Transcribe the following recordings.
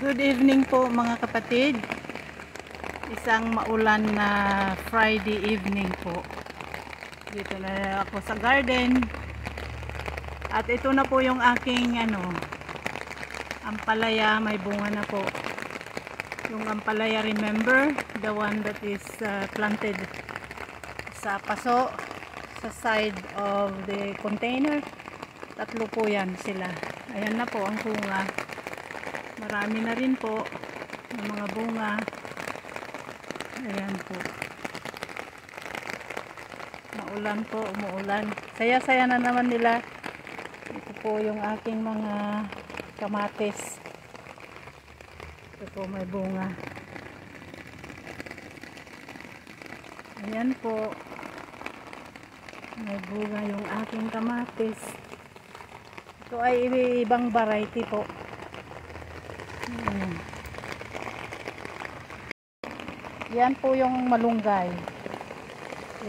Good evening po mga kapatid. Isang maulan na Friday evening po. Dito na ako sa garden. At ito na po yung aking ampalaya, may bunga na po. Yung ampalaya, remember, the one that is planted sa paso sa side of the container. Tatlo po yan sila. Ayan na po ang bunga. Marami na rin po ng mga bunga. Ayan po. Maulan po, umuulan. Saya-saya na naman nila. Ito po yung aking mga kamatis. Ito po may bunga. Ayan po. May bunga yung aking kamatis. Ito ay ibang variety po. Yan po yung malunggay.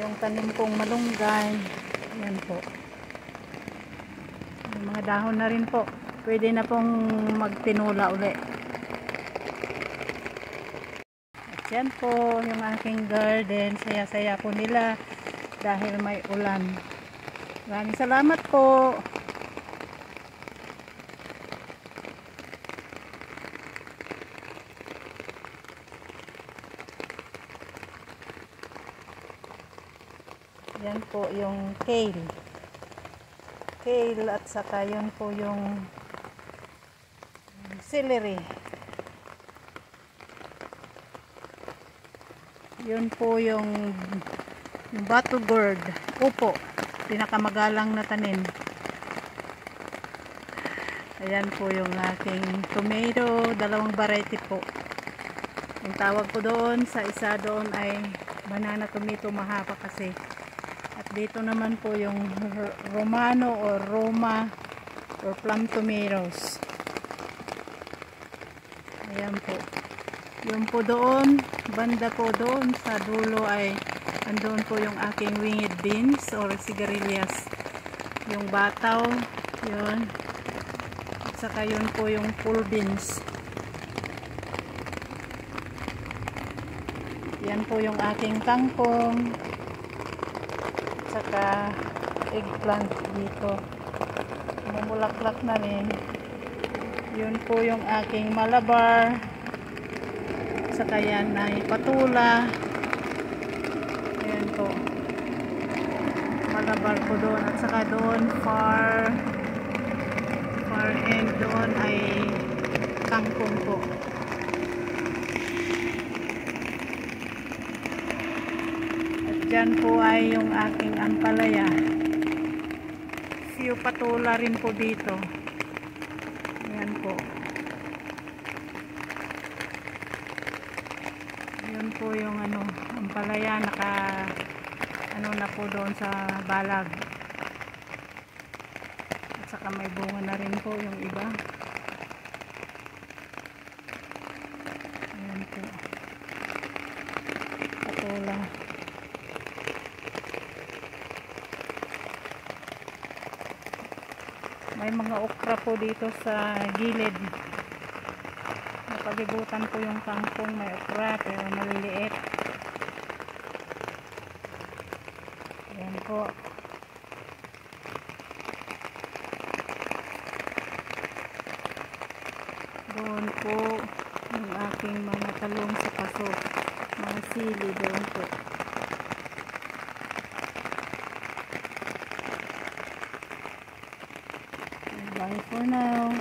Yung tanim kong malunggay. Yan po. May mga dahon na rin po. Pwede na pong magtinula uli. At yan po yung aking garden. Saya-saya po nila dahil may ulan. Maraming salamat po. Yan po yung kale. Kale at saka yun po yung celery. Yun po yung battle gourd. Upo. Pinakamagalang na tanim. Ayan po yung aking tomato. Dalawang variety po. Yung tawag ko doon sa isa doon ay banana tomato, mahaba kasi. At dito naman po yung Romano or Roma or plum tomatoes. Ayan po. Yung po doon, banda po doon sa dulo ay andun po yung aking winged beans or sigarilyas. Yung bataw, yun. At saka yun po yung full beans. Yan po yung aking kangkong. Saka eggplant dito. Mamulaklak na rin. Yun po yung aking malabar. Saka yan ay patula. Ayan po. Malabar po doon. At saka doon far end doon ay kangkong po. Diyan po ay yung aking ampalaya. Few patula rin po dito. Ayan po. Ayan po yung ampalaya. Naka na po doon sa balag. At saka may bunga na rin po yung iba. Ayan po. Patula. May mga okra po dito sa gilid. Napalibutan po yung kangkong. May okra pero maliliit. Ayan po. Doon po yung aking mga talong sa paso. Mga sili doon po. Bye for now.